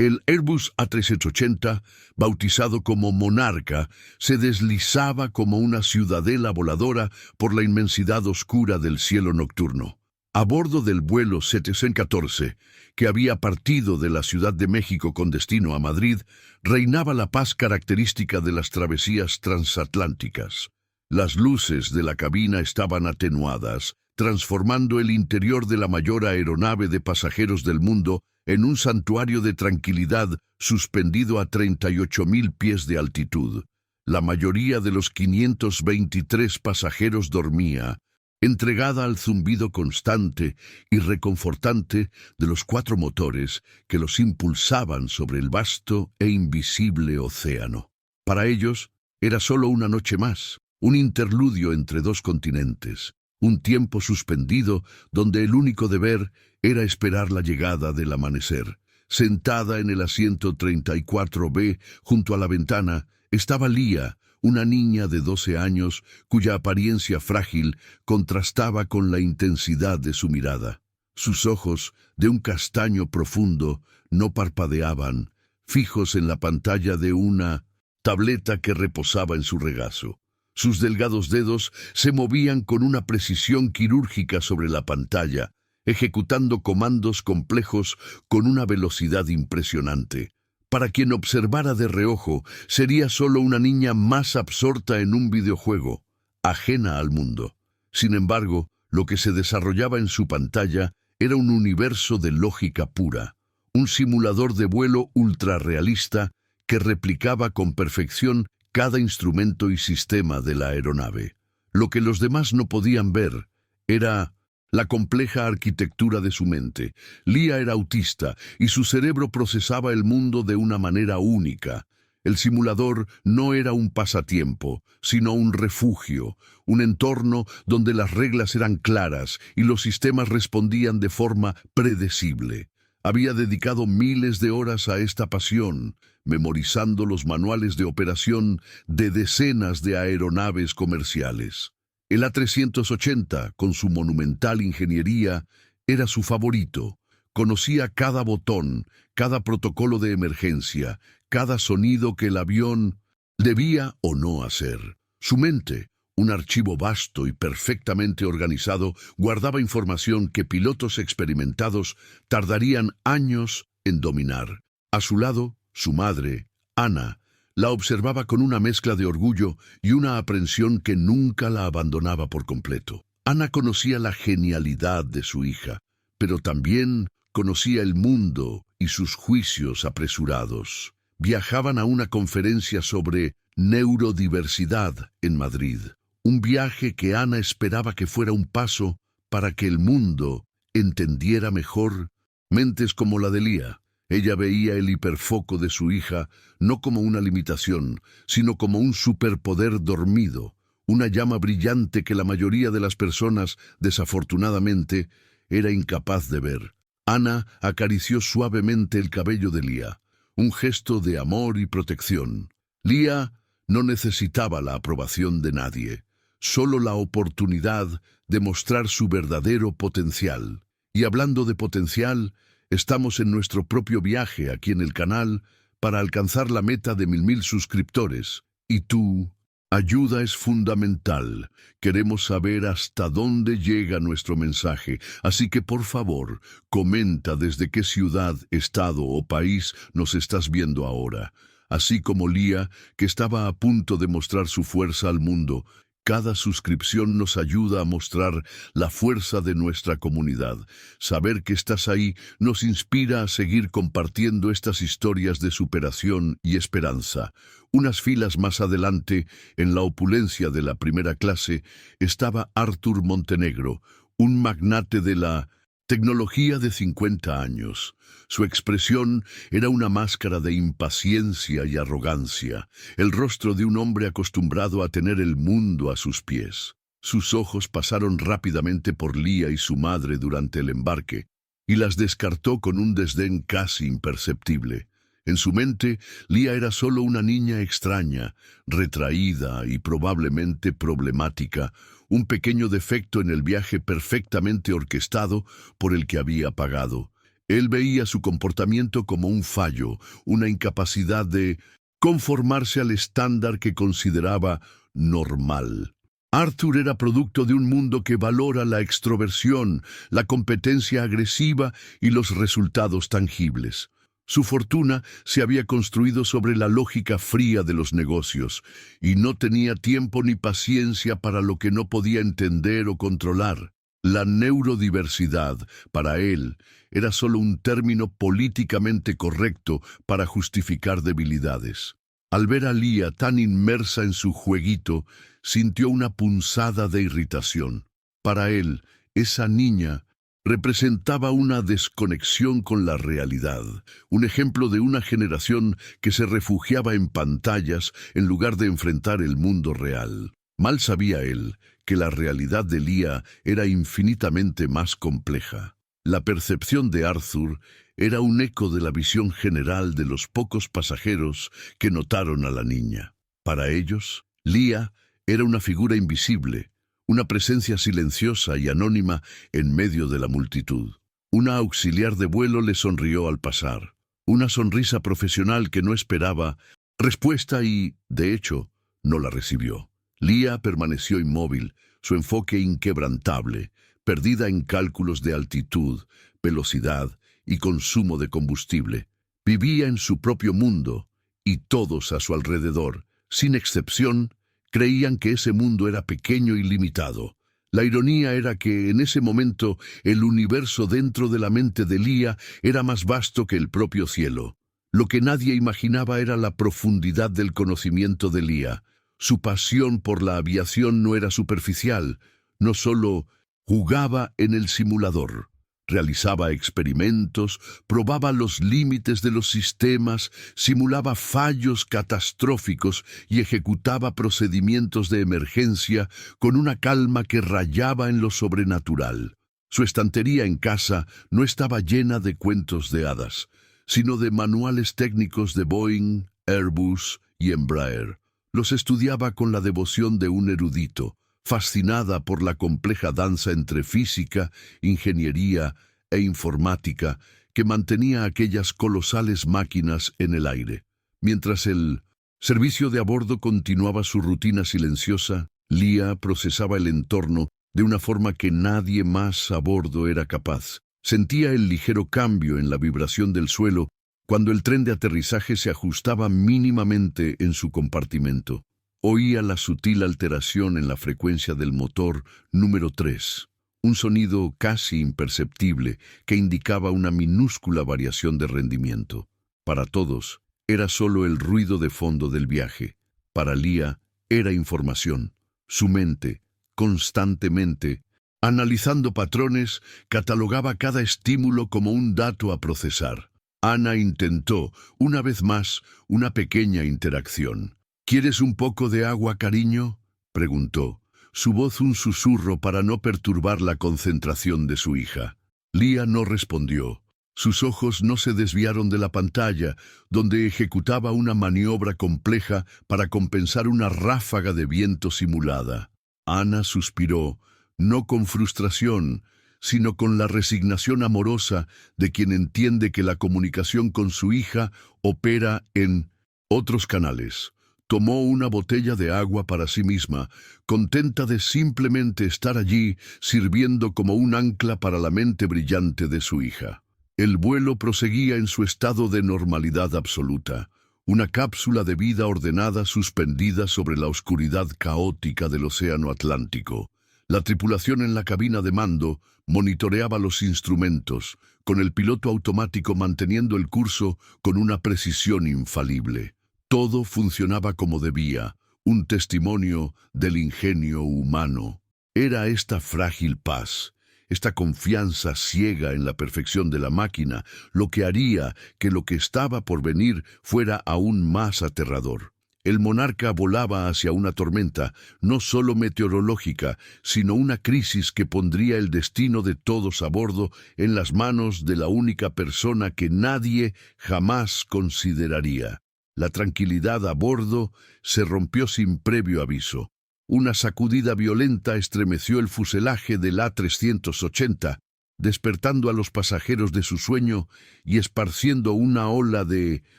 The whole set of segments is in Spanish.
El Airbus A380, bautizado como Monarca, se deslizaba como una ciudadela voladora por la inmensidad oscura del cielo nocturno. A bordo del vuelo 714, que había partido de la Ciudad de México con destino a Madrid, reinaba la paz característica de las travesías transatlánticas. Las luces de la cabina estaban atenuadas, transformando el interior de la mayor aeronave de pasajeros del mundo en un santuario de tranquilidad suspendido a 38.000 pies de altitud. La mayoría de los 523 pasajeros dormía, entregada al zumbido constante y reconfortante de los 4 motores que los impulsaban sobre el vasto e invisible océano. Para ellos, era solo una noche más, un interludio entre 2 continentes, un tiempo suspendido donde el único deber era esperar la llegada del amanecer. Sentada en el asiento 34B, junto a la ventana, estaba Lía, una niña de 12 años cuya apariencia frágil contrastaba con la intensidad de su mirada. Sus ojos, de un castaño profundo, no parpadeaban, fijos en la pantalla de una tableta que reposaba en su regazo. Sus delgados dedos se movían con una precisión quirúrgica sobre la pantalla, ejecutando comandos complejos con una velocidad impresionante. Para quien observara de reojo, sería solo una niña más absorta en un videojuego, ajena al mundo. Sin embargo, lo que se desarrollaba en su pantalla era un universo de lógica pura, un simulador de vuelo ultrarrealista que replicaba con perfección cada instrumento y sistema de la aeronave. Lo que los demás no podían ver era la compleja arquitectura de su mente. Lía era autista y su cerebro procesaba el mundo de una manera única. El simulador no era un pasatiempo, sino un refugio, un entorno donde las reglas eran claras y los sistemas respondían de forma predecible. Había dedicado miles de horas a esta pasión, memorizando los manuales de operación de decenas de aeronaves comerciales. El A380, con su monumental ingeniería, era su favorito. Conocía cada botón, cada protocolo de emergencia, cada sonido que el avión debía o no hacer. Su mente, un archivo vasto y perfectamente organizado, guardaba información que pilotos experimentados tardarían años en dominar. A su lado, su madre, Ana, la observaba con una mezcla de orgullo y una aprensión que nunca la abandonaba por completo. Ana conocía la genialidad de su hija, pero también conocía el mundo y sus juicios apresurados. Viajaban a una conferencia sobre neurodiversidad en Madrid, un viaje que Ana esperaba que fuera un paso para que el mundo entendiera mejor mentes como la de Lía. Ella veía el hiperfoco de su hija no como una limitación, sino como un superpoder dormido, una llama brillante que la mayoría de las personas, desafortunadamente, era incapaz de ver. Ana acarició suavemente el cabello de Lía, un gesto de amor y protección. Lía no necesitaba la aprobación de nadie, solo la oportunidad de mostrar su verdadero potencial. Y hablando de potencial, estamos en nuestro propio viaje aquí en el canal para alcanzar la meta de 1000 suscriptores. Y tu ayuda es fundamental. Queremos saber hasta dónde llega nuestro mensaje. Así que por favor, comenta desde qué ciudad, estado o país nos estás viendo ahora. Así como Lía, que estaba a punto de mostrar su fuerza al mundo. Cada suscripción nos ayuda a mostrar la fuerza de nuestra comunidad. Saber que estás ahí nos inspira a seguir compartiendo estas historias de superación y esperanza. Unas filas más adelante, en la opulencia de la primera clase, estaba Artur Montenegro, un magnate de la tecnología de 50 años. Su expresión era una máscara de impaciencia y arrogancia, el rostro de un hombre acostumbrado a tener el mundo a sus pies. Sus ojos pasaron rápidamente por Lía y su madre durante el embarque, y las descartó con un desdén casi imperceptible. En su mente, Lía era solo una niña extraña, retraída y probablemente problemática, un pequeño defecto en el viaje perfectamente orquestado por el que había pagado. Él veía su comportamiento como un fallo, una incapacidad de conformarse al estándar que consideraba normal. Arthur era producto de un mundo que valora la extroversión, la competencia agresiva y los resultados tangibles. Su fortuna se había construido sobre la lógica fría de los negocios, y no tenía tiempo ni paciencia para lo que no podía entender o controlar. La neurodiversidad, para él, era solo un término políticamente correcto para justificar debilidades. Al ver a Leah tan inmersa en su jueguito, sintió una punzada de irritación. Para él, esa niña representaba una desconexión con la realidad, un ejemplo de una generación que se refugiaba en pantallas en lugar de enfrentar el mundo real. Mal sabía él que la realidad de Leah era infinitamente más compleja. La percepción de Arthur era un eco de la visión general de los pocos pasajeros que notaron a la niña. Para ellos, Leah era una figura invisible, una presencia silenciosa y anónima en medio de la multitud. Una auxiliar de vuelo le sonrió al pasar, una sonrisa profesional que no esperaba respuesta y, de hecho, no la recibió. Leah permaneció inmóvil, su enfoque inquebrantable, perdida en cálculos de altitud, velocidad y consumo de combustible. Vivía en su propio mundo, y todos a su alrededor, sin excepción, creían que ese mundo era pequeño y limitado. La ironía era que en ese momento el universo dentro de la mente de Leah era más vasto que el propio cielo. Lo que nadie imaginaba era la profundidad del conocimiento de Leah. Su pasión por la aviación no era superficial, no solo jugaba en el simulador. Realizaba experimentos, probaba los límites de los sistemas, simulaba fallos catastróficos y ejecutaba procedimientos de emergencia con una calma que rayaba en lo sobrenatural. Su estantería en casa no estaba llena de cuentos de hadas, sino de manuales técnicos de Boeing, Airbus y Embraer. Los estudiaba con la devoción de un erudito, fascinada por la compleja danza entre física, ingeniería e informática que mantenía aquellas colosales máquinas en el aire. Mientras el servicio de a bordo continuaba su rutina silenciosa, Leah procesaba el entorno de una forma que nadie más a bordo era capaz. Sentía el ligero cambio en la vibración del suelo cuando el tren de aterrizaje se ajustaba mínimamente en su compartimento. Oía la sutil alteración en la frecuencia del motor número 3, un sonido casi imperceptible que indicaba una minúscula variación de rendimiento. Para todos, era solo el ruido de fondo del viaje. Para Leah, era información. Su mente, constantemente, analizando patrones, catalogaba cada estímulo como un dato a procesar. Ana intentó, una vez más, una pequeña interacción. «¿Quieres un poco de agua, cariño?», preguntó, su voz un susurro para no perturbar la concentración de su hija. Leah no respondió. Sus ojos no se desviaron de la pantalla, donde ejecutaba una maniobra compleja para compensar una ráfaga de viento simulada. Ana suspiró, no con frustración, sino con la resignación amorosa de quien entiende que la comunicación con su hija opera en otros canales. Tomó una botella de agua para sí misma, contenta de simplemente estar allí, sirviendo como un ancla para la mente brillante de su hija. El vuelo proseguía en su estado de normalidad absoluta, una cápsula de vida ordenada suspendida sobre la oscuridad caótica del océano Atlántico. La tripulación en la cabina de mando monitoreaba los instrumentos, con el piloto automático manteniendo el curso con una precisión infalible. Todo funcionaba como debía, un testimonio del ingenio humano. Era esta frágil paz, esta confianza ciega en la perfección de la máquina, lo que haría que lo que estaba por venir fuera aún más aterrador. El monarca volaba hacia una tormenta, no solo meteorológica, sino una crisis que pondría el destino de todos a bordo en las manos de la única persona que nadie jamás consideraría. La tranquilidad a bordo se rompió sin previo aviso. Una sacudida violenta estremeció el fuselaje del A380, despertando a los pasajeros de su sueño y esparciendo una ola de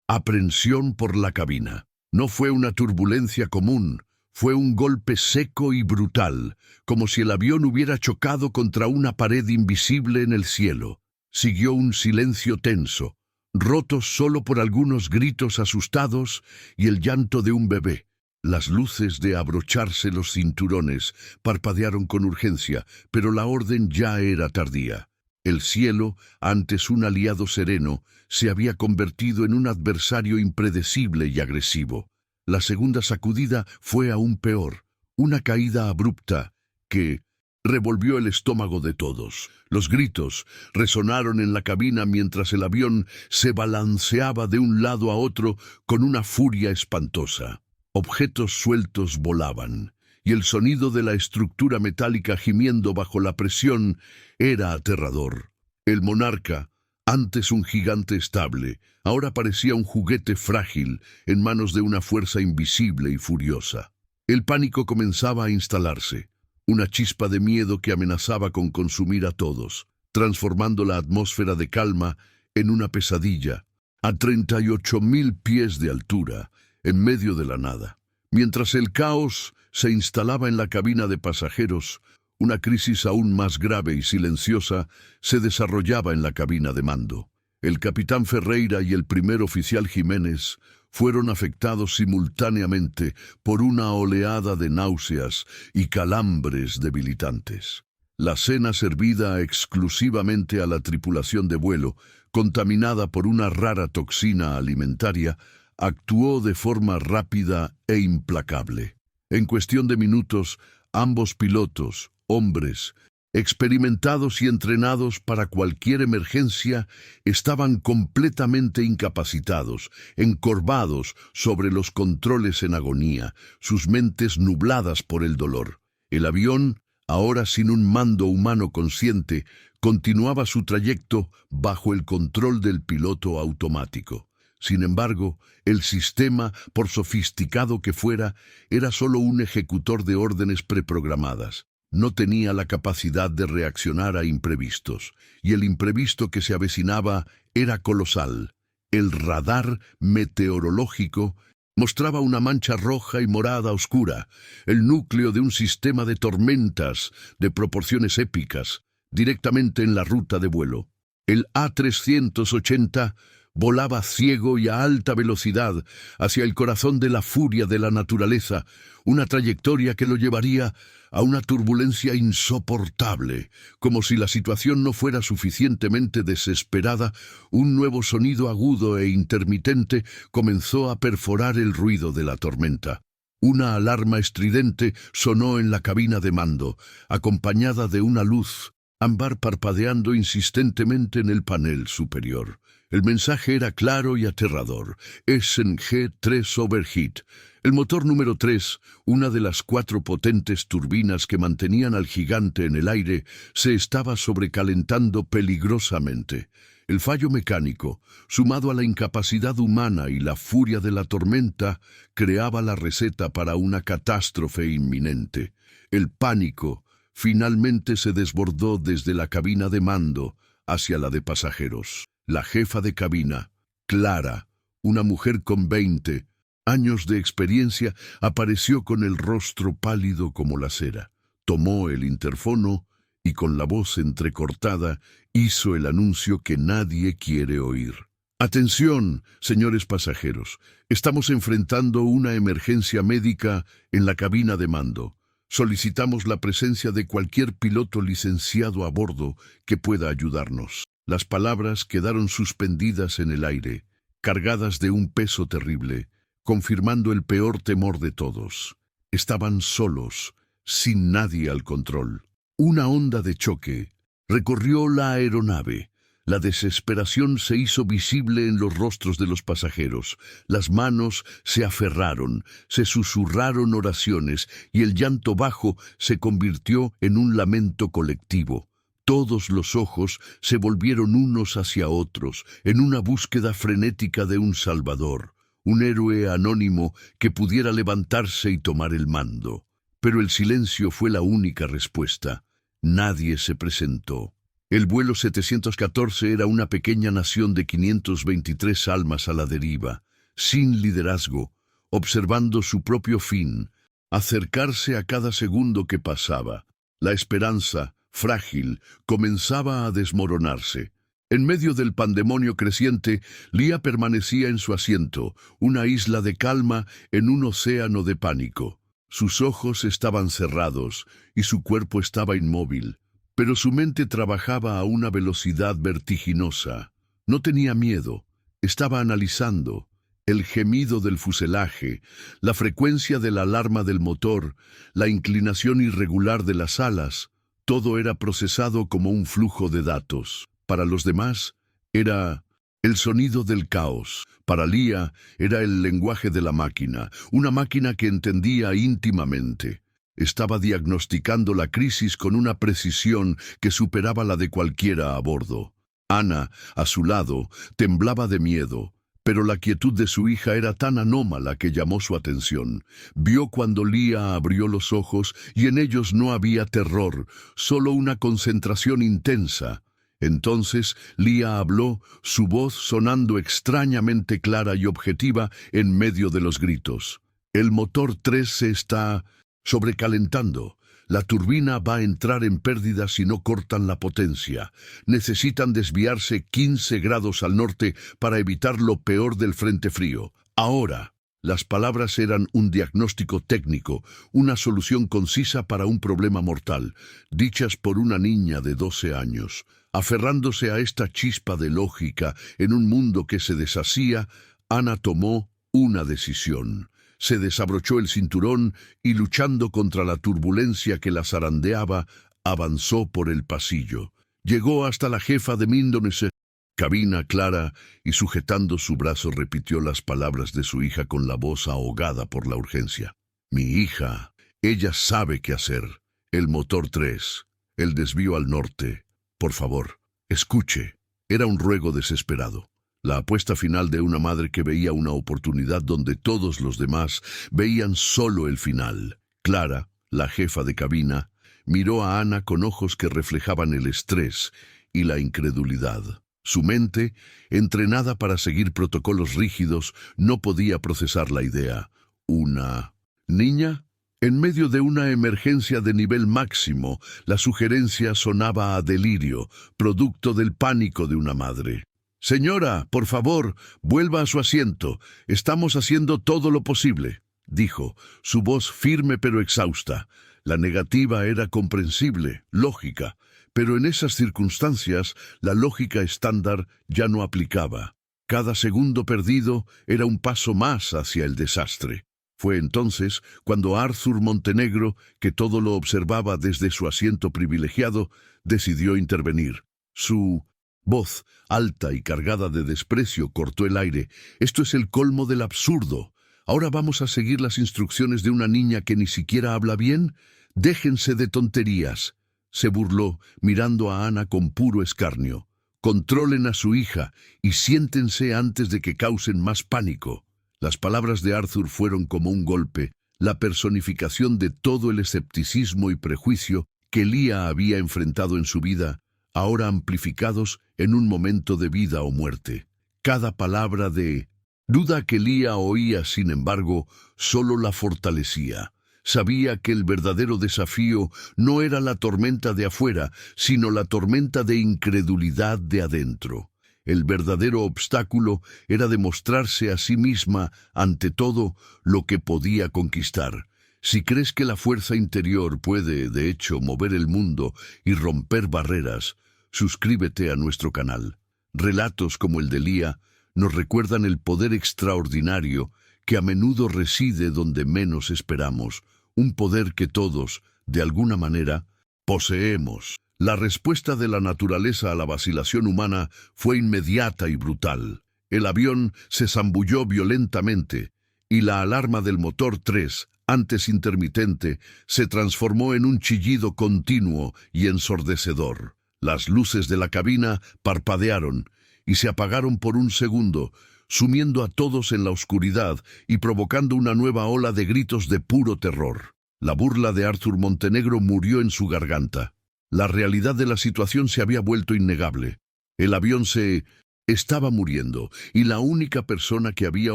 aprensión por la cabina. No fue una turbulencia común, fue un golpe seco y brutal, como si el avión hubiera chocado contra una pared invisible en el cielo. Siguió un silencio tenso, roto solo por algunos gritos asustados y el llanto de un bebé. Las luces de abrocharse los cinturones parpadearon con urgencia, pero la orden ya era tardía. El cielo, antes un aliado sereno, se había convertido en un adversario impredecible y agresivo. La segunda sacudida fue aún peor, una caída abrupta que revolvió el estómago de todos. Los gritos resonaron en la cabina mientras el avión se balanceaba de un lado a otro con una furia espantosa. Objetos sueltos volaban, y el sonido de la estructura metálica gimiendo bajo la presión era aterrador. El monarca, antes un gigante estable, ahora parecía un juguete frágil en manos de una fuerza invisible y furiosa. El pánico comenzaba a instalarse, una chispa de miedo que amenazaba con consumir a todos, transformando la atmósfera de calma en una pesadilla, a 38.000 pies de altura, en medio de la nada. Mientras el caos se instalaba en la cabina de pasajeros, una crisis aún más grave y silenciosa se desarrollaba en la cabina de mando. El capitán Ferreira y el primer oficial Jiménez fueron afectados simultáneamente por una oleada de náuseas y calambres debilitantes. La cena servida exclusivamente a la tripulación de vuelo, contaminada por una rara toxina alimentaria, actuó de forma rápida e implacable. En cuestión de minutos, ambos pilotos, hombres, experimentados y entrenados para cualquier emergencia, estaban completamente incapacitados, encorvados sobre los controles en agonía, sus mentes nubladas por el dolor. El avión, ahora sin un mando humano consciente, continuaba su trayecto bajo el control del piloto automático. Sin embargo, el sistema, por sofisticado que fuera, era solo un ejecutor de órdenes preprogramadas. No tenía la capacidad de reaccionar a imprevistos, y el imprevisto que se avecinaba era colosal. El radar meteorológico mostraba una mancha roja y morada oscura, el núcleo de un sistema de tormentas de proporciones épicas, directamente en la ruta de vuelo. El A380 volaba ciego y a alta velocidad hacia el corazón de la furia de la naturaleza, una trayectoria que lo llevaría a una turbulencia insoportable. Como si la situación no fuera suficientemente desesperada, un nuevo sonido agudo e intermitente comenzó a perforar el ruido de la tormenta. Una alarma estridente sonó en la cabina de mando, acompañada de una luz ámbar parpadeando insistentemente en el panel superior. El mensaje era claro y aterrador. SNG-3 Overheat. El motor número 3, una de las 4 potentes turbinas que mantenían al gigante en el aire, se estaba sobrecalentando peligrosamente. El fallo mecánico, sumado a la incapacidad humana y la furia de la tormenta, creaba la receta para una catástrofe inminente. El pánico finalmente se desbordó desde la cabina de mando hacia la de pasajeros. La jefa de cabina, Clara, una mujer con 20 años de experiencia, apareció con el rostro pálido como la cera. Tomó el interfono y con la voz entrecortada hizo el anuncio que nadie quiere oír. Atención, señores pasajeros, estamos enfrentando una emergencia médica en la cabina de mando. Solicitamos la presencia de cualquier piloto licenciado a bordo que pueda ayudarnos. Las palabras quedaron suspendidas en el aire, cargadas de un peso terrible, confirmando el peor temor de todos. Estaban solos, sin nadie al control. Una onda de choque recorrió la aeronave. La desesperación se hizo visible en los rostros de los pasajeros. Las manos se aferraron, se susurraron oraciones y el llanto bajo se convirtió en un lamento colectivo. Todos los ojos se volvieron unos hacia otros en una búsqueda frenética de un salvador, un héroe anónimo que pudiera levantarse y tomar el mando. Pero el silencio fue la única respuesta. Nadie se presentó. El vuelo 714 era una pequeña nación de 523 almas a la deriva, sin liderazgo, observando su propio fin, acercarse a cada segundo que pasaba. La esperanza, frágil, comenzaba a desmoronarse. En medio del pandemonio creciente, Lía permanecía en su asiento, una isla de calma en un océano de pánico. Sus ojos estaban cerrados y su cuerpo estaba inmóvil, pero su mente trabajaba a una velocidad vertiginosa. No tenía miedo, estaba analizando el gemido del fuselaje, la frecuencia de la alarma del motor, la inclinación irregular de las alas. Todo era procesado como un flujo de datos. Para los demás, era el sonido del caos. Para Lía, era el lenguaje de la máquina, una máquina que entendía íntimamente. Estaba diagnosticando la crisis con una precisión que superaba la de cualquiera a bordo. Ana, a su lado, temblaba de miedo, pero la quietud de su hija era tan anómala que llamó su atención. Vio cuando Lía abrió los ojos y en ellos no había terror, solo una concentración intensa. Entonces Lía habló, su voz sonando extrañamente clara y objetiva en medio de los gritos. El motor 3 se está sobrecalentando. La turbina va a entrar en pérdida si no cortan la potencia. Necesitan desviarse 15 grados al norte para evitar lo peor del frente frío. Ahora. Las palabras eran un diagnóstico técnico, una solución concisa para un problema mortal, dichas por una niña de 12 años. Aferrándose a esta chispa de lógica en un mundo que se deshacía, Ana tomó una decisión. Se desabrochó el cinturón y, luchando contra la turbulencia que la zarandeaba, avanzó por el pasillo. Llegó hasta la jefa de Mindonese, cabina clara, y sujetando su brazo repitió las palabras de su hija con la voz ahogada por la urgencia. Mi hija, ella sabe qué hacer. El motor 3, el desvío al norte. Por favor, escuche. Era un ruego desesperado. La apuesta final de una madre que veía una oportunidad donde todos los demás veían solo el final. Clara, la jefa de cabina, miró a Ana con ojos que reflejaban el estrés y la incredulidad. Su mente, entrenada para seguir protocolos rígidos, no podía procesar la idea. ¿Una niña? En medio de una emergencia de nivel máximo, la sugerencia sonaba a delirio, producto del pánico de una madre. «Señora, por favor, vuelva a su asiento. Estamos haciendo todo lo posible», dijo, su voz firme pero exhausta. La negativa era comprensible, lógica, pero en esas circunstancias la lógica estándar ya no aplicaba. Cada segundo perdido era un paso más hacia el desastre. Fue entonces cuando Arthur Montenegro, que todo lo observaba desde su asiento privilegiado, decidió intervenir. Su voz, alta y cargada de desprecio, cortó el aire. «Esto es el colmo del absurdo. ¿Ahora vamos a seguir las instrucciones de una niña que ni siquiera habla bien? Déjense de tonterías», se burló, mirando a Ana con puro escarnio. «Controlen a su hija y siéntense antes de que causen más pánico». Las palabras de Arthur fueron como un golpe, la personificación de todo el escepticismo y prejuicio que Lía había enfrentado en su vida, ahora amplificados en un momento de vida o muerte. Cada palabra de duda que Lía oía, sin embargo, solo la fortalecía. Sabía que el verdadero desafío no era la tormenta de afuera, sino la tormenta de incredulidad de adentro. El verdadero obstáculo era demostrarse a sí misma, ante todo, lo que podía conquistar. Si crees que la fuerza interior puede, de hecho, mover el mundo y romper barreras, suscríbete a nuestro canal. Relatos como el de Lía nos recuerdan el poder extraordinario que a menudo reside donde menos esperamos, un poder que todos, de alguna manera, poseemos. La respuesta de la naturaleza a la vacilación humana fue inmediata y brutal. El avión se zambulló violentamente y la alarma del motor 3, antes intermitente, se transformó en un chillido continuo y ensordecedor. Las luces de la cabina parpadearon y se apagaron por un segundo, sumiendo a todos en la oscuridad y provocando una nueva ola de gritos de puro terror. La burla de Arthur Montenegro murió en su garganta. La realidad de la situación se había vuelto innegable. El avión se estaba muriendo y la única persona que había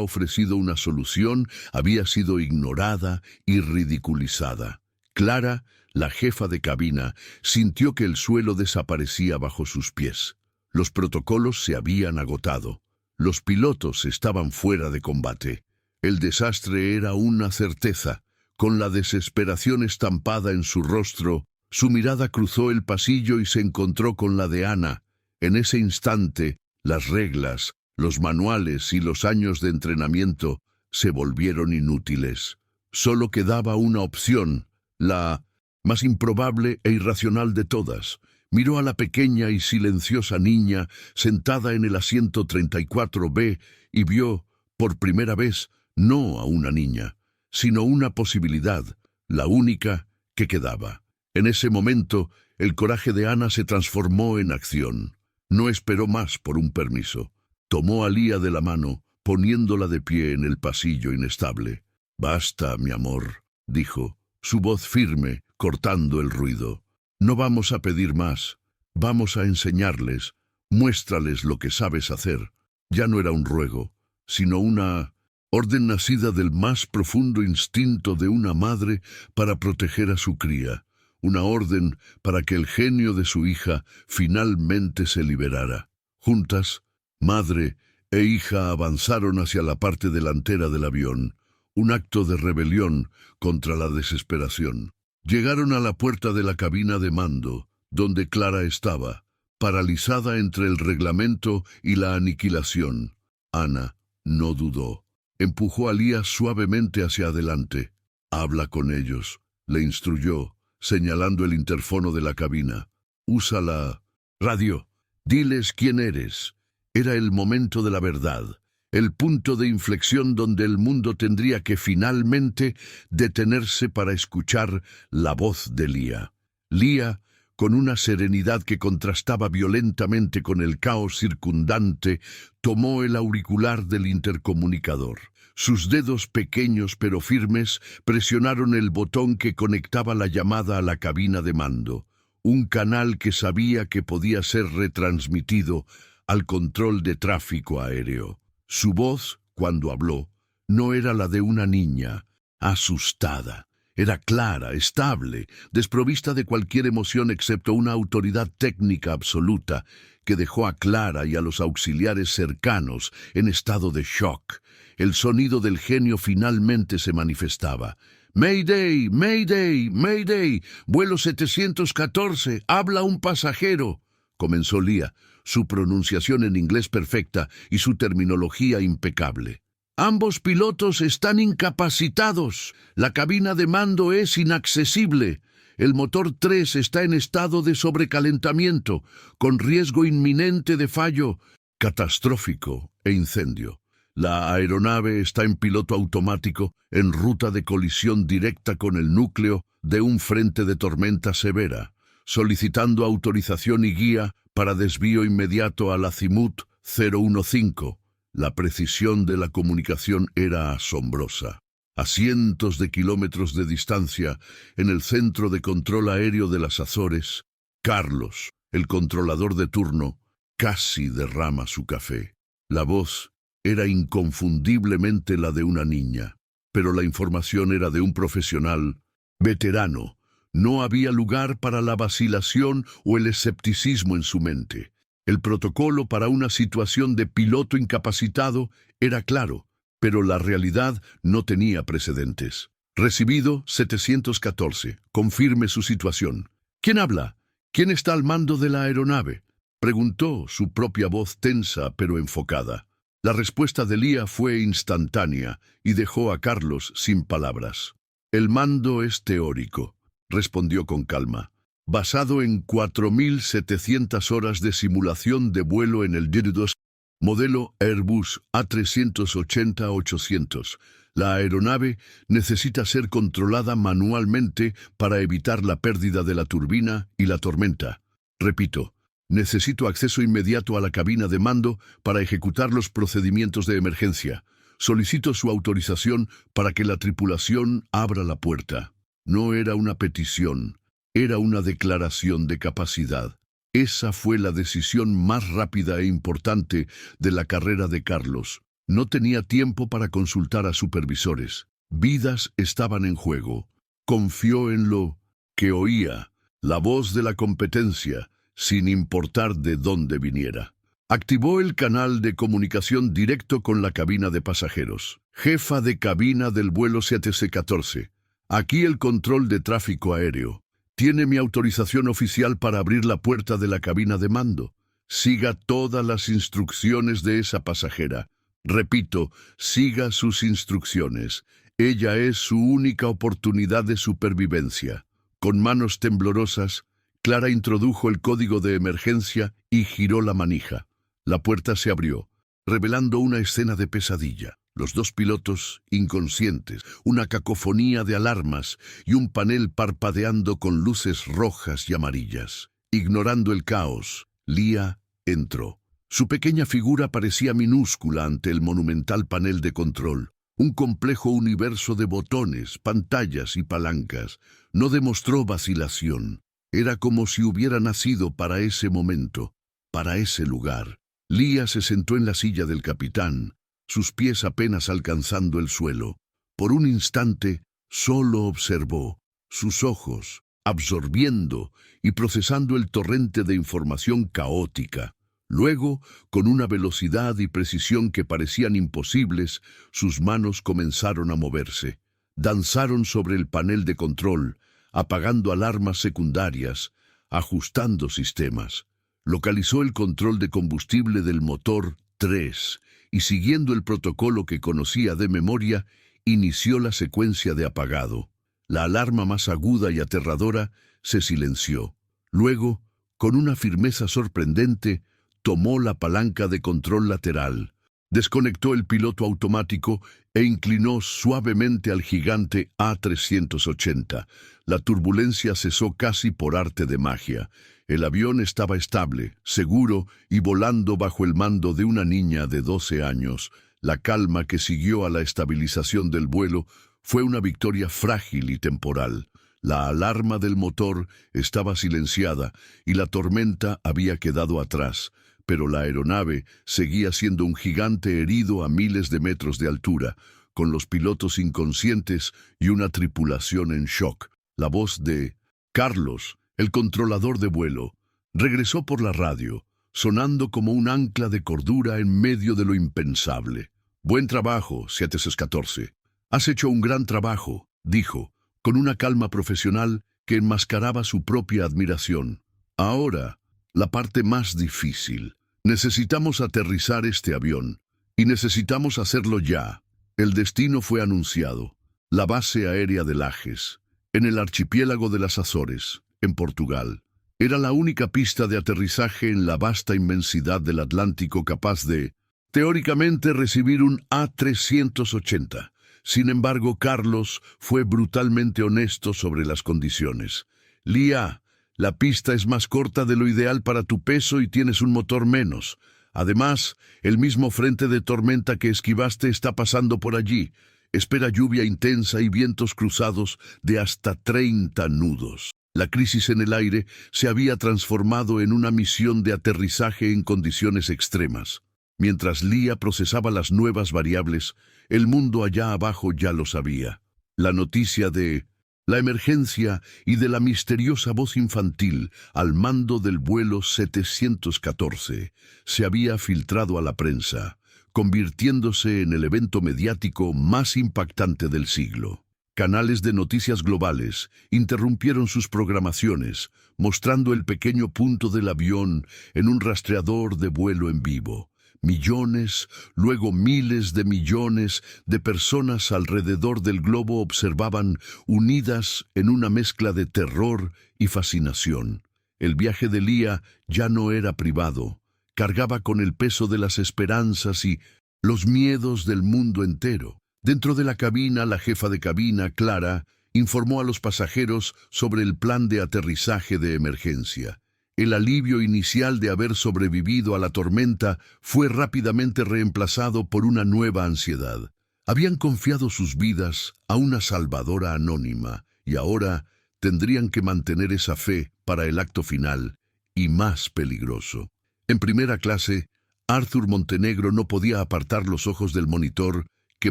ofrecido una solución había sido ignorada y ridiculizada. Clara, la jefa de cabina, sintió que el suelo desaparecía bajo sus pies. Los protocolos se habían agotado. Los pilotos estaban fuera de combate. El desastre era una certeza. Con la desesperación estampada en su rostro, su mirada cruzó el pasillo y se encontró con la de Ana. En ese instante, las reglas, los manuales y los años de entrenamiento se volvieron inútiles. Solo quedaba una opción, la más improbable e irracional de todas. Miró a la pequeña y silenciosa niña sentada en el asiento 34B y vio, por primera vez, no a una niña, sino una posibilidad, la única que quedaba. En ese momento, el coraje de Ana se transformó en acción. No esperó más por un permiso. Tomó a Lía de la mano, poniéndola de pie en el pasillo inestable. «Basta, mi amor», dijo, su voz firme, cortando el ruido. «No vamos a pedir más. Vamos a enseñarles. Muéstrales lo que sabes hacer». Ya no era un ruego, sino una orden nacida del más profundo instinto de una madre para proteger a su cría. Una orden para que el genio de su hija finalmente se liberara. Juntas, madre e hija avanzaron hacia la parte delantera del avión, un acto de rebelión contra la desesperación. Llegaron a la puerta de la cabina de mando, donde Clara estaba, paralizada entre el reglamento y la aniquilación. Ana no dudó. Empujó a Lía suavemente hacia adelante. «Habla con ellos», le instruyó, señalando el interfono de la cabina. «Usa la radio. Diles quién eres». Era el momento de la verdad, el punto de inflexión donde el mundo tendría que finalmente detenerse para escuchar la voz de Lía. Lía, con una serenidad que contrastaba violentamente con el caos circundante, tomó el auricular del intercomunicador. Sus dedos pequeños pero firmes presionaron el botón que conectaba la llamada a la cabina de mando, un canal que sabía que podía ser retransmitido al control de tráfico aéreo. Su voz, cuando habló, no era la de una niña, asustada. Era clara, estable, desprovista de cualquier emoción excepto una autoridad técnica absoluta que dejó a Clara y a los auxiliares cercanos en estado de shock. El sonido del genio finalmente se manifestaba. «Mayday, Mayday, Mayday, vuelo 714, habla un pasajero», comenzó Lía, su pronunciación en inglés perfecta y su terminología impecable. «Ambos pilotos están incapacitados. La cabina de mando es inaccesible. El motor 3 está en estado de sobrecalentamiento, con riesgo inminente de fallo catastrófico e incendio. La aeronave está en piloto automático en ruta de colisión directa con el núcleo de un frente de tormenta severa, solicitando autorización y guía para desvío inmediato al Azimut 015. La precisión de la comunicación era asombrosa. A cientos de kilómetros de distancia, en el centro de control aéreo de las Azores, Carlos, el controlador de turno, casi derrama su café. La voz era inconfundiblemente la de una niña, pero la información era de un profesional veterano. No había lugar para la vacilación o el escepticismo en su mente. El protocolo para una situación de piloto incapacitado era claro, pero la realidad no tenía precedentes. «Recibido 714. Confirme su situación». «¿Quién habla? ¿Quién está al mando de la aeronave?», preguntó, su propia voz tensa pero enfocada. La respuesta de Lía fue instantánea y dejó a Carlos sin palabras. «El mando es teórico», respondió con calma, «basado en 4.700 horas de simulación de vuelo en el DIR-2, modelo Airbus A380-800. La aeronave necesita ser controlada manualmente para evitar la pérdida de la turbina y la tormenta. Repito, necesito acceso inmediato a la cabina de mando para ejecutar los procedimientos de emergencia. Solicito su autorización para que la tripulación abra la puerta». No era una petición, Era una declaración de capacidad. Esa fue la decisión más rápida e importante de la carrera de Carlos. No tenía tiempo para consultar a supervisores. Vidas estaban en juego. Confió en lo que oía, la voz de la competencia, sin importar de dónde viniera. Activó el canal de comunicación directo con la cabina de pasajeros. Jefa de cabina del vuelo CTC-14. Aquí el control de tráfico aéreo. Tiene mi autorización oficial para abrir la puerta de la cabina de mando. Siga todas las instrucciones de esa pasajera. Repito, siga sus instrucciones. Ella es su única oportunidad de supervivencia. Con manos temblorosas, Clara introdujo el código de emergencia y giró la manija. La puerta se abrió, revelando una escena de pesadilla. Los dos pilotos, inconscientes, una cacofonía de alarmas y un panel parpadeando con luces rojas y amarillas. Ignorando el caos, Lía entró. Su pequeña figura parecía minúscula ante el monumental panel de control. Un complejo universo de botones, pantallas y palancas. No demostró vacilación. Era como si hubiera nacido para ese momento, para ese lugar. Lía se sentó en la silla del capitán, sus pies apenas alcanzando el suelo. Por un instante, solo observó, sus ojos, absorbiendo y procesando el torrente de información caótica. Luego, con una velocidad y precisión que parecían imposibles, sus manos comenzaron a moverse. Danzaron sobre el panel de control, apagando alarmas secundarias, ajustando sistemas. Localizó el control de combustible del motor 3 y, siguiendo el protocolo que conocía de memoria, inició la secuencia de apagado. La alarma más aguda y aterradora se silenció. Luego, con una firmeza sorprendente, tomó la palanca de control lateral, desconectó el piloto automático e inclinó suavemente al gigante A380. La turbulencia cesó casi por arte de magia. El avión estaba estable, seguro y volando bajo el mando de una niña de 12 años. La calma que siguió a la estabilización del vuelo fue una victoria frágil y temporal. La alarma del motor estaba silenciada y la tormenta había quedado atrás, pero la aeronave seguía siendo un gigante herido a miles de metros de altura, con los pilotos inconscientes y una tripulación en shock. La voz de Carlos, el controlador de vuelo, regresó por la radio, sonando como un ancla de cordura en medio de lo impensable. «Buen trabajo, CTC-14. Has hecho un gran trabajo», dijo, con una calma profesional que enmascaraba su propia admiración. «Ahora, la parte más difícil. Necesitamos aterrizar este avión, y necesitamos hacerlo ya». El destino fue anunciado. La base aérea de Lajes, en el archipiélago de las Azores, en Portugal. Era la única pista de aterrizaje en la vasta inmensidad del Atlántico capaz de, teóricamente, recibir un A380. Sin embargo, Carlos fue brutalmente honesto sobre las condiciones. «Lía, la pista es más corta de lo ideal para tu peso y tienes un motor menos. Además, el mismo frente de tormenta que esquivaste está pasando por allí. Espera lluvia intensa y vientos cruzados de hasta 30 nudos». La crisis en el aire se había transformado en una misión de aterrizaje en condiciones extremas. Mientras Lía procesaba las nuevas variables, el mundo allá abajo ya lo sabía. La noticia de la emergencia y de la misteriosa voz infantil al mando del vuelo 714 se había filtrado a la prensa, convirtiéndose en el evento mediático más impactante del siglo. Canales de noticias globales interrumpieron sus programaciones, mostrando el pequeño punto del avión en un rastreador de vuelo en vivo. Millones, luego miles de millones de personas alrededor del globo observaban, unidas en una mezcla de terror y fascinación. El viaje de Lía ya no era privado, cargaba con el peso de las esperanzas y los miedos del mundo entero. Dentro de la cabina, la jefa de cabina, Clara, informó a los pasajeros sobre el plan de aterrizaje de emergencia. El alivio inicial de haber sobrevivido a la tormenta fue rápidamente reemplazado por una nueva ansiedad. Habían confiado sus vidas a una salvadora anónima y ahora tendrían que mantener esa fe para el acto final, y más peligroso. En primera clase, Arthur Montenegro no podía apartar los ojos del monitor que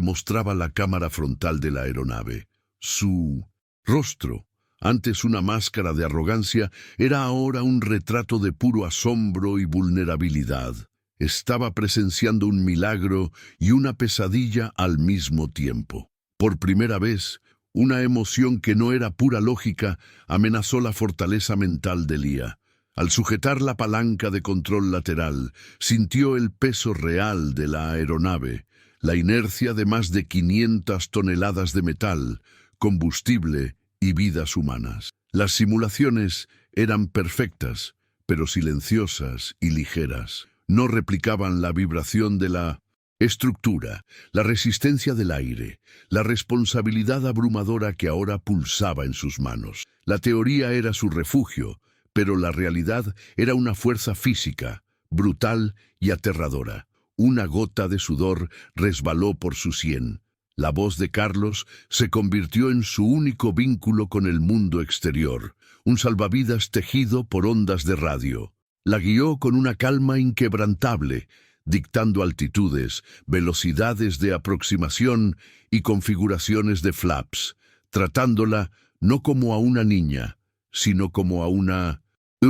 mostraba la cámara frontal de la aeronave. Su rostro, antes una máscara de arrogancia, era ahora un retrato de puro asombro y vulnerabilidad. Estaba presenciando un milagro y una pesadilla al mismo tiempo. Por primera vez, una emoción que no era pura lógica amenazó la fortaleza mental de Leah. Al sujetar la palanca de control lateral, sintió el peso real de la aeronave, la inercia de más de 500 toneladas de metal, combustible y vidas humanas. Las simulaciones eran perfectas, pero silenciosas y ligeras. No replicaban la vibración de la estructura, la resistencia del aire, la responsabilidad abrumadora que ahora pulsaba en sus manos. La teoría era su refugio, pero la realidad era una fuerza física, brutal y aterradora. Una gota de sudor resbaló por su sien. La voz de Carlos se convirtió en su único vínculo con el mundo exterior, un salvavidas tejido por ondas de radio. La guió con una calma inquebrantable, dictando altitudes, velocidades de aproximación y configuraciones de flaps, tratándola no como a una niña, sino como a una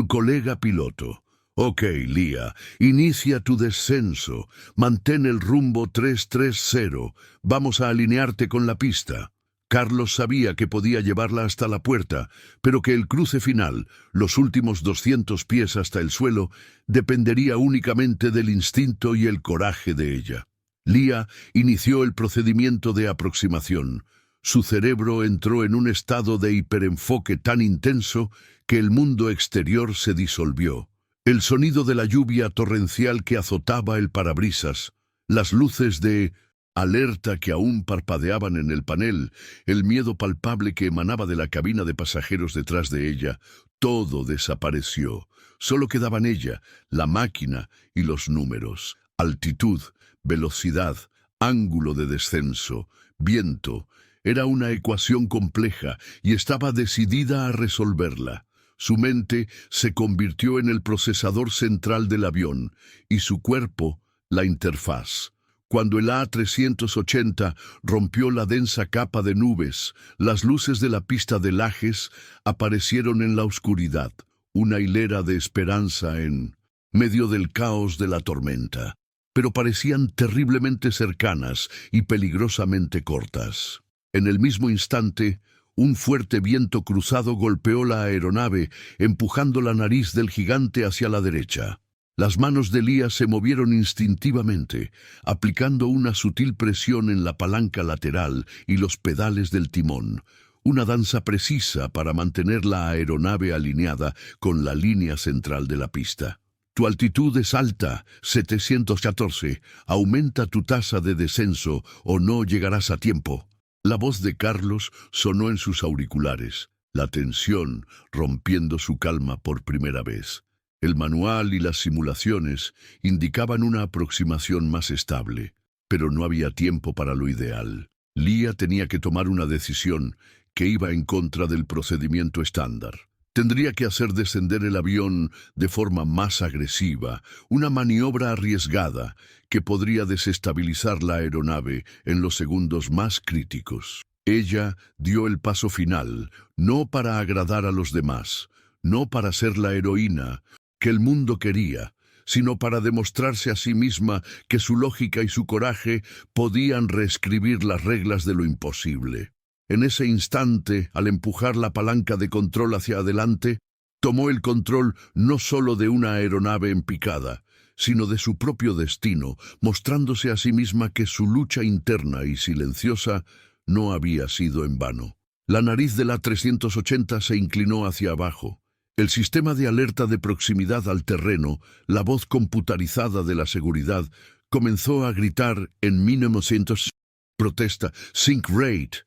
colega piloto. Ok, Leah, inicia tu descenso. Mantén el rumbo 330. Vamos a alinearte con la pista. Carlos sabía que podía llevarla hasta la puerta, pero que el cruce final, los últimos 200 pies hasta el suelo, dependería únicamente del instinto y el coraje de ella. Leah inició el procedimiento de aproximación. Su cerebro entró en un estado de hiperenfoque tan intenso que el mundo exterior se disolvió. El sonido de la lluvia torrencial que azotaba el parabrisas, las luces de alerta que aún parpadeaban en el panel, el miedo palpable que emanaba de la cabina de pasajeros detrás de ella, todo desapareció. Solo quedaban ella, la máquina y los números. Altitud, velocidad, ángulo de descenso, viento. Era una ecuación compleja y estaba decidida a resolverla. Su mente se convirtió en el procesador central del avión y su cuerpo, la interfaz. Cuando el A380 rompió la densa capa de nubes, las luces de la pista de Lajes aparecieron en la oscuridad, una hilera de esperanza en medio del caos de la tormenta, pero parecían terriblemente cercanas y peligrosamente cortas. En el mismo instante, un fuerte viento cruzado golpeó la aeronave, empujando la nariz del gigante hacia la derecha. Las manos de Leah se movieron instintivamente, aplicando una sutil presión en la palanca lateral y los pedales del timón, una danza precisa para mantener la aeronave alineada con la línea central de la pista. Tu altitud es alta, 714, aumenta tu tasa de descenso o no llegarás a tiempo. La voz de Carlos sonó en sus auriculares, la tensión rompiendo su calma por primera vez. El manual y las simulaciones indicaban una aproximación más estable, pero no había tiempo para lo ideal. Leah tenía que tomar una decisión que iba en contra del procedimiento estándar. Tendría que hacer descender el avión de forma más agresiva, una maniobra arriesgada que podría desestabilizar la aeronave en los segundos más críticos. Ella dio el paso final, no para agradar a los demás, no para ser la heroína que el mundo quería, sino para demostrarse a sí misma que su lógica y su coraje podían reescribir las reglas de lo imposible. En ese instante, al empujar la palanca de control hacia adelante, tomó el control no solo de una aeronave en picada, sino de su propio destino, mostrándose a sí misma que su lucha interna y silenciosa no había sido en vano. La nariz de la A380 se inclinó hacia abajo. El sistema de alerta de proximidad al terreno, la voz computarizada de la seguridad, comenzó a gritar en 1900. Protesta, sync rate,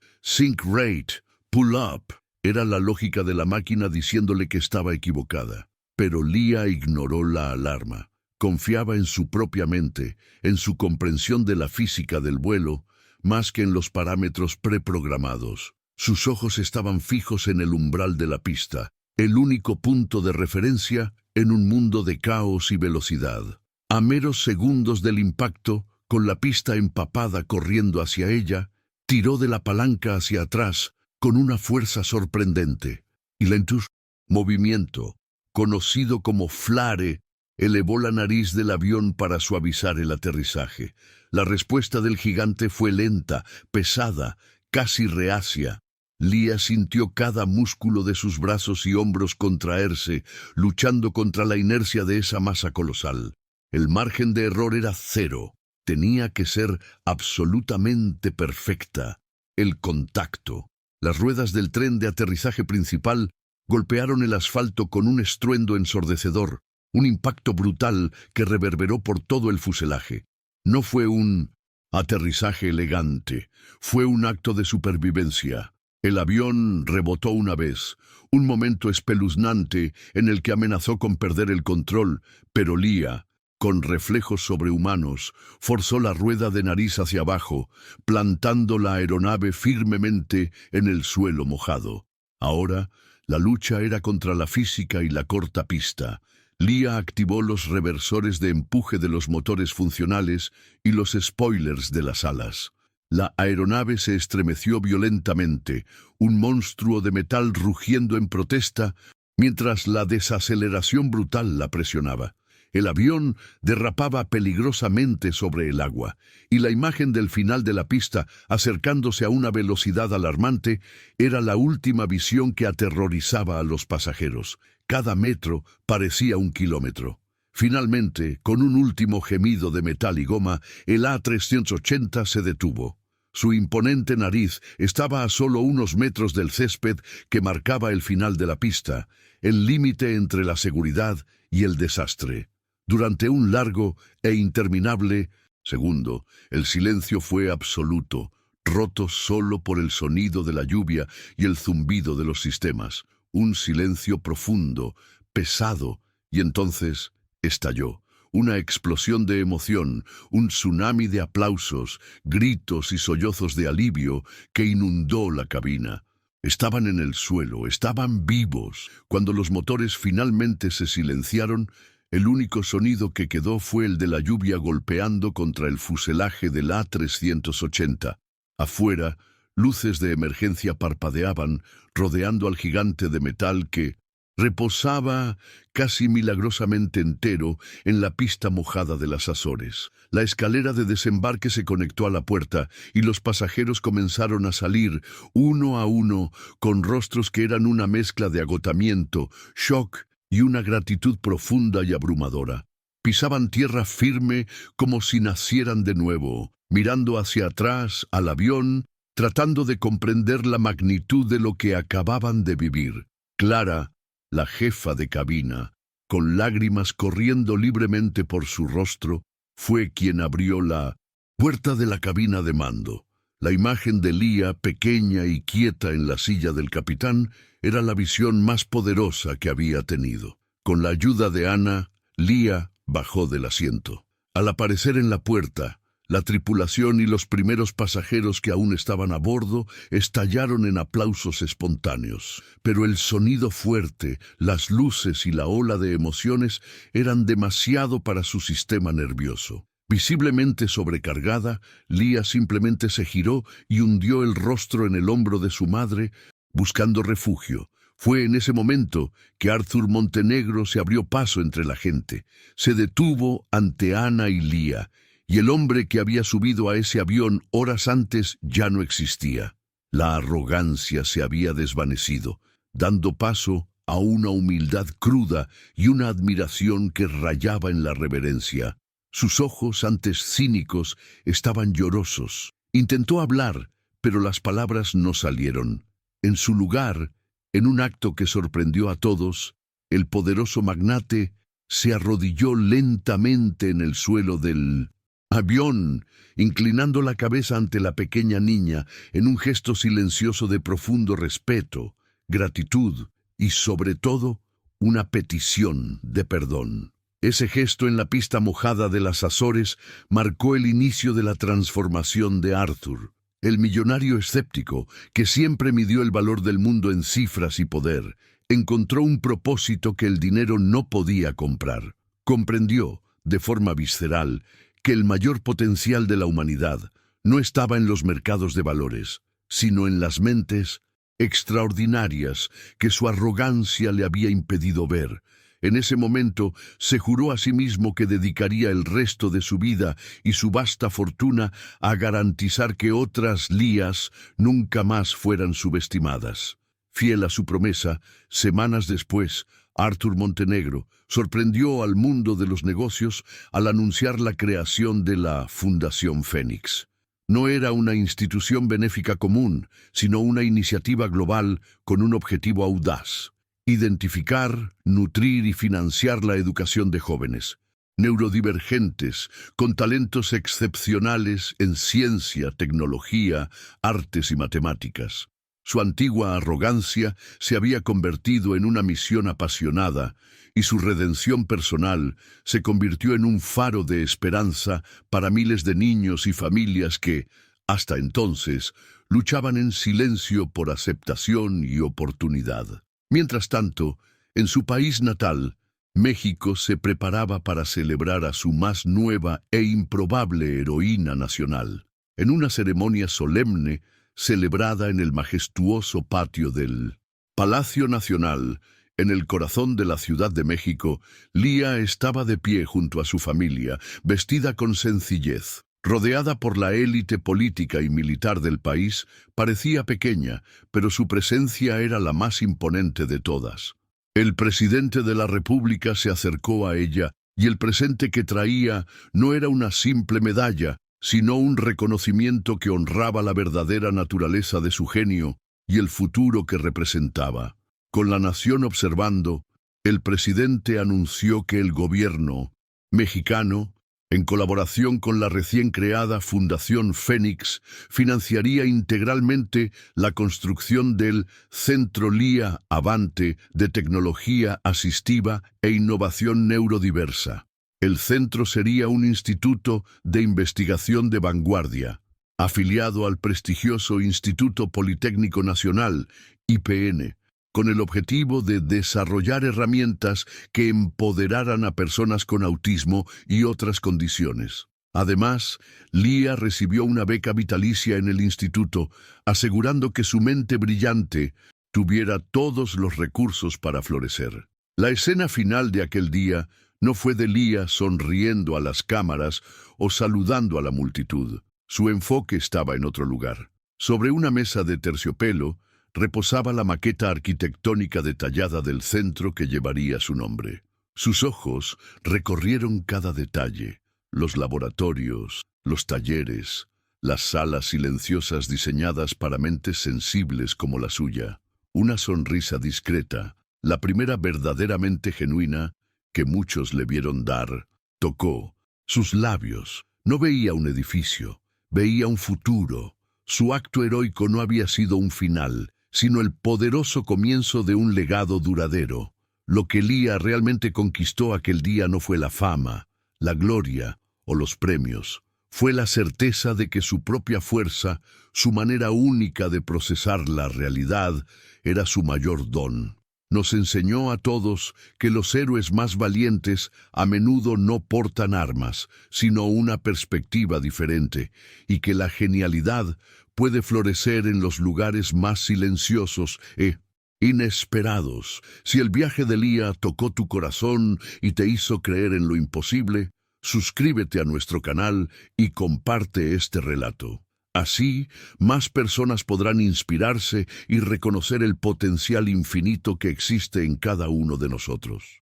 pull up. Era la lógica de la máquina diciéndole que estaba equivocada. Pero Leah ignoró la alarma. Confiaba en su propia mente, en su comprensión de la física del vuelo, más que en los parámetros preprogramados. Sus ojos estaban fijos en el umbral de la pista, el único punto de referencia en un mundo de caos y velocidad. A meros segundos del impacto, con la pista empapada corriendo hacia ella, tiró de la palanca hacia atrás con una fuerza sorprendente. Y lentus, movimiento, conocido como flare, elevó la nariz del avión para suavizar el aterrizaje. La respuesta del gigante fue lenta, pesada, casi reacia. Leah sintió cada músculo de sus brazos y hombros contraerse, luchando contra la inercia de esa masa colosal. El margen de error era cero. Tenía que ser absolutamente perfecta. El contacto. Las ruedas del tren de aterrizaje principal golpearon el asfalto con un estruendo ensordecedor, un impacto brutal que reverberó por todo el fuselaje. No fue un aterrizaje elegante, fue un acto de supervivencia. El avión rebotó una vez, un momento espeluznante en el que amenazó con perder el control, pero Leah, con reflejos sobrehumanos, forzó la rueda de nariz hacia abajo, plantando la aeronave firmemente en el suelo mojado. Ahora, la lucha era contra la física y la corta pista. Leah activó los reversores de empuje de los motores funcionales y los spoilers de las alas. La aeronave se estremeció violentamente, un monstruo de metal rugiendo en protesta, mientras la desaceleración brutal la presionaba. El avión derrapaba peligrosamente sobre el agua, y la imagen del final de la pista, acercándose a una velocidad alarmante, era la última visión que aterrorizaba a los pasajeros. Cada metro parecía un kilómetro. Finalmente, con un último gemido de metal y goma, el A380 se detuvo. Su imponente nariz estaba a solo unos metros del césped que marcaba el final de la pista, el límite entre la seguridad y el desastre. Durante un largo e interminable segundo, el silencio fue absoluto, roto solo por el sonido de la lluvia y el zumbido de los sistemas. Un silencio profundo, pesado, y entonces estalló. Una explosión de emoción, un tsunami de aplausos, gritos y sollozos de alivio que inundó la cabina. Estaban en el suelo, estaban vivos. Cuando los motores finalmente se silenciaron, el único sonido que quedó fue el de la lluvia golpeando contra el fuselaje del A380. Afuera, luces de emergencia parpadeaban, rodeando al gigante de metal que reposaba casi milagrosamente entero en la pista mojada de las Azores. La escalera de desembarque se conectó a la puerta y los pasajeros comenzaron a salir, uno a uno, con rostros que eran una mezcla de agotamiento, shock y una gratitud profunda y abrumadora. Pisaban tierra firme como si nacieran de nuevo, mirando hacia atrás al avión, tratando de comprender la magnitud de lo que acababan de vivir. Clara, la jefa de cabina, con lágrimas corriendo libremente por su rostro, fue quien abrió la puerta de la cabina de mando. La imagen de Leah, pequeña y quieta en la silla del capitán, era la visión más poderosa que había tenido. Con la ayuda de Anna, Leah bajó del asiento. Al aparecer en la puerta, la tripulación y los primeros pasajeros que aún estaban a bordo estallaron en aplausos espontáneos. Pero el sonido fuerte, las luces y la ola de emociones eran demasiado para su sistema nervioso. Visiblemente sobrecargada, Leah simplemente se giró y hundió el rostro en el hombro de su madre, buscando refugio. Fue en ese momento que Arthur Montenegro se abrió paso entre la gente. Se detuvo ante Anna y Leah, y el hombre que había subido a ese avión horas antes ya no existía. La arrogancia se había desvanecido, dando paso a una humildad cruda y una admiración que rayaba en la reverencia. Sus ojos, antes cínicos, estaban llorosos. Intentó hablar, pero las palabras no salieron. En su lugar, en un acto que sorprendió a todos, el poderoso magnate se arrodilló lentamente en el suelo del avión, inclinando la cabeza ante la pequeña niña en un gesto silencioso de profundo respeto, gratitud y, sobre todo, una petición de perdón. Ese gesto en la pista mojada de las Azores marcó el inicio de la transformación de Arthur. El millonario escéptico, que siempre midió el valor del mundo en cifras y poder, encontró un propósito que el dinero no podía comprar. Comprendió, de forma visceral, que el mayor potencial de la humanidad no estaba en los mercados de valores, sino en las mentes extraordinarias que su arrogancia le había impedido ver. En ese momento se juró a sí mismo que dedicaría el resto de su vida y su vasta fortuna a garantizar que otras Lías nunca más fueran subestimadas. Fiel a su promesa, semanas después, Arthur Montenegro sorprendió al mundo de los negocios al anunciar la creación de la Fundación Fénix. No era una institución benéfica común, sino una iniciativa global con un objetivo audaz: identificar, nutrir y financiar la educación de jóvenes neurodivergentes, con talentos excepcionales en ciencia, tecnología, artes y matemáticas. Su antigua arrogancia se había convertido en una misión apasionada, y su redención personal se convirtió en un faro de esperanza para miles de niños y familias que, hasta entonces, luchaban en silencio por aceptación y oportunidad. Mientras tanto, en su país natal, México se preparaba para celebrar a su más nueva e improbable heroína nacional. En una ceremonia solemne, celebrada en el majestuoso patio del Palacio Nacional, en el corazón de la Ciudad de México, Lía estaba de pie junto a su familia, vestida con sencillez. Rodeada por la élite política y militar del país, parecía pequeña, pero su presencia era la más imponente de todas. El presidente de la República se acercó a ella, y el presente que traía no era una simple medalla, sino un reconocimiento que honraba la verdadera naturaleza de su genio y el futuro que representaba. Con la nación observando, el presidente anunció que el gobierno mexicano, en colaboración con la recién creada Fundación Fénix, financiaría integralmente la construcción del Centro Lía Avante de Tecnología Asistiva e Innovación Neurodiversa. El centro sería un instituto de investigación de vanguardia, afiliado al prestigioso Instituto Politécnico Nacional, IPN, con el objetivo de desarrollar herramientas que empoderaran a personas con autismo y otras condiciones. Además, Lía recibió una beca vitalicia en el instituto, asegurando que su mente brillante tuviera todos los recursos para florecer. La escena final de aquel día no fue de Lía sonriendo a las cámaras o saludando a la multitud. Su enfoque estaba en otro lugar. Sobre una mesa de terciopelo reposaba la maqueta arquitectónica detallada del centro que llevaría su nombre. Sus ojos recorrieron cada detalle: los laboratorios, los talleres, las salas silenciosas diseñadas para mentes sensibles como la suya. Una sonrisa discreta, la primera verdaderamente genuina que muchos le vieron dar, tocó sus labios. No veía un edificio, veía un futuro. Su acto heroico no había sido un final, sino el poderoso comienzo de un legado duradero. Lo que Lía realmente conquistó aquel día no fue la fama, la gloria o los premios. Fue la certeza de que su propia fuerza, su manera única de procesar la realidad, era su mayor don. Nos enseñó a todos que los héroes más valientes a menudo no portan armas, sino una perspectiva diferente, y que la genialidad puede florecer en los lugares más silenciosos e inesperados. Si el viaje de Lía tocó tu corazón y te hizo creer en lo imposible, suscríbete a nuestro canal y comparte este relato. Así, más personas podrán inspirarse y reconocer el potencial infinito que existe en cada uno de nosotros.